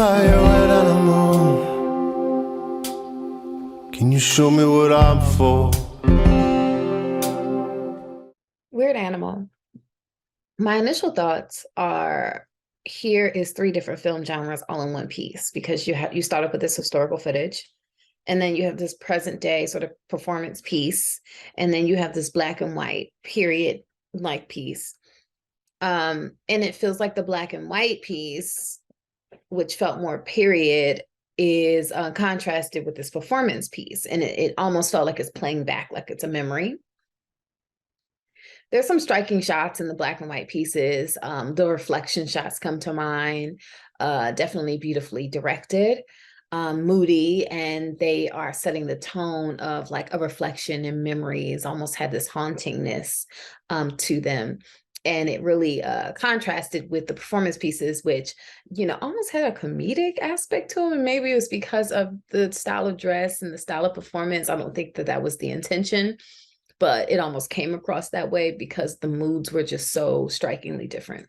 by a weird animal. Can you show me what I'm for? Weird animal. My initial thoughts are here is three different film genres all in one piece because you start up with this historical footage, and then you have this present day sort of performance piece, and then you have this black and white period like piece. And it feels like the black and white piece, which felt more period, is contrasted with this performance piece, and it almost felt like it's playing back, like it's a memory. There's some striking shots in the black and white pieces. The reflection shots come to mind, definitely beautifully directed, moody, and they are setting the tone of like a reflection and memories, almost had this hauntingness to them. And it really contrasted with the performance pieces, which, almost had a comedic aspect to them. And maybe it was because of the style of dress and the style of performance. I don't think that that was the intention, but it almost came across that way because the moods were just so strikingly different.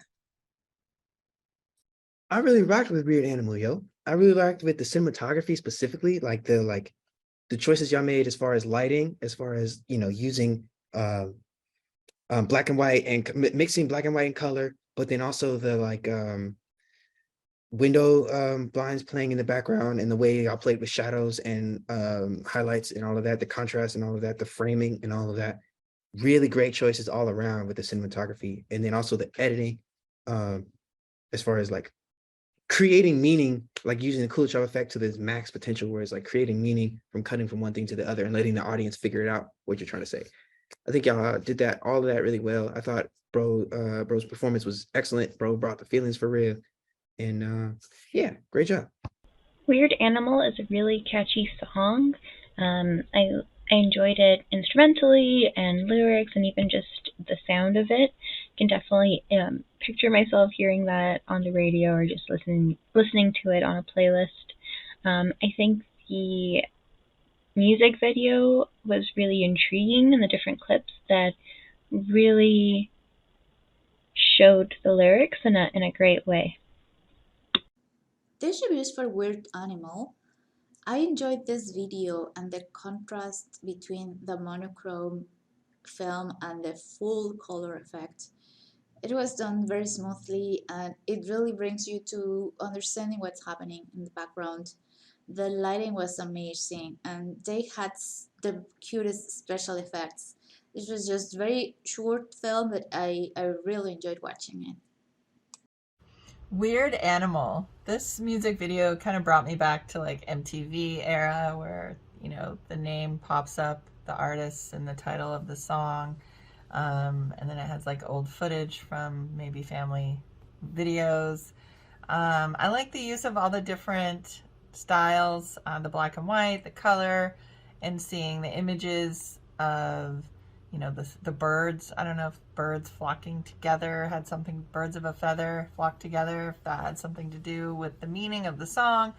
I really rocked with Weird Animal, yo. I really rocked with the cinematography specifically, like the choices y'all made as far as lighting, as far as using black and white and mixing black and white and color, but then also the window blinds playing in the background and the way y'all played with shadows and highlights and all of that, the contrast and all of that, the framing and all of that. Really great choices all around with the cinematography, and then also the editing, as far as like creating meaning, like using the Kuleshov effect to this max potential, where it's like creating meaning from cutting from one thing to the other and letting the audience figure it out what you're trying to say. I think y'all did that, all of that really well. I thought bro's performance was excellent. Bro brought the feelings for real. And yeah, great job. Weird Animal is a really catchy song. I enjoyed it instrumentally and lyrics and even just the sound of it. I can definitely picture myself hearing that on the radio or just listening to it on a playlist. I think the music video was really intriguing, and the different clips that really showed the lyrics in a great way. This reviews for Weird Animal. I enjoyed this video and the contrast between the monochrome film and the full color effect. It was done very smoothly and it really brings you to understanding what's happening in the background. The lighting was amazing and they had the cutest special effects. It was just very short film, but I really enjoyed watching it. Weird Animal. This music video kind of brought me back to like MTV era where, the name pops up, the artist and the title of the song. And then it has like old footage from maybe family videos. I like the use of all the different styles, the black and white, the color, and seeing the images of the birds. I don't know if birds flocking together had something, birds of a feather flock together, if that had something to do with the meaning of the song.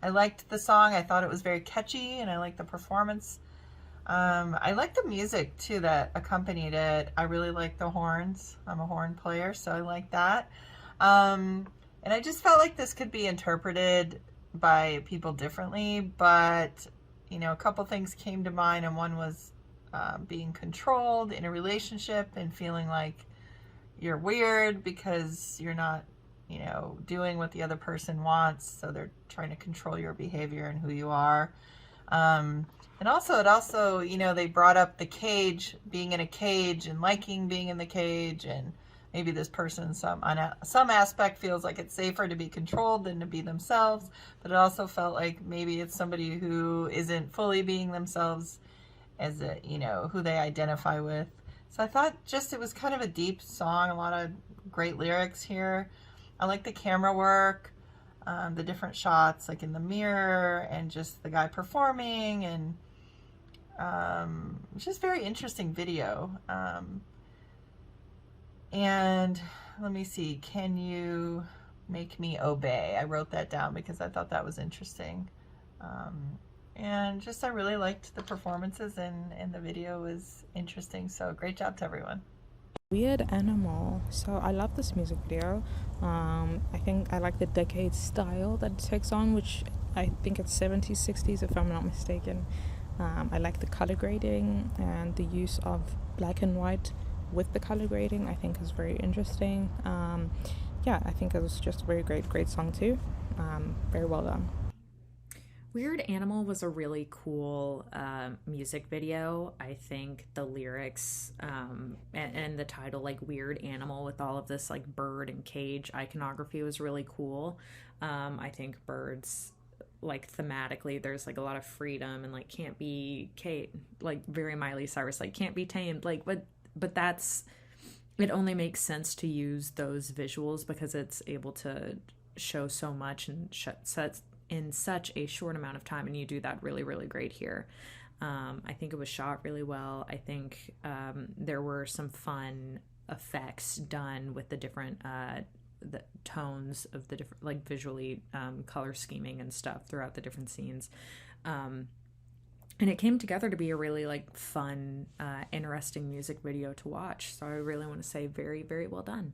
I liked the song. I thought it was very catchy, and I liked the performance. I like the music too that accompanied it. I really like the horns. I'm a horn player, so I like that. And I just felt like this could be interpreted by people differently, but a couple things came to mind, and one was being controlled in a relationship and feeling like you're weird because you're not, doing what the other person wants. So they're trying to control your behavior and who you are. And also, they brought up the cage, being in a cage and liking being in the cage. And maybe this person, on some aspect, feels like it's safer to be controlled than to be themselves. But it also felt like maybe it's somebody who isn't fully being themselves as who they identify with. So I thought just it was kind of a deep song, a lot of great lyrics here. I like the camera work, the different shots, like in the mirror and just the guy performing, and it's just very interesting video. And let me see, can you make me obey? I wrote that down because I thought that was interesting. And just I really liked the performances, and the video was interesting. So great job to everyone. Weird Animal. So I love this music video. I think I like the decade style that it takes on, which I think it's 70s, 60s if I'm not mistaken. I like the color grading and the use of black and white with the color grading. I think is very interesting. Yeah, I think it was just a very great song too. Very well done. Weird Animal was a really cool music video. I think the lyrics and the title, like Weird Animal, with all of this like bird and cage iconography was really cool. I think birds, like thematically, there's like a lot of freedom and like can't be like very Miley Cyrus, like can't be tamed. Like, but that's, it only makes sense to use those visuals because it's able to show so much and sets in such a short amount of time, and you do that really great here. I think it was shot really well. I think there were some fun effects done with the different the tones of the different, like visually color scheming and stuff throughout the different scenes. And it came together to be a really like fun, interesting music video to watch. So I really want to say very well done.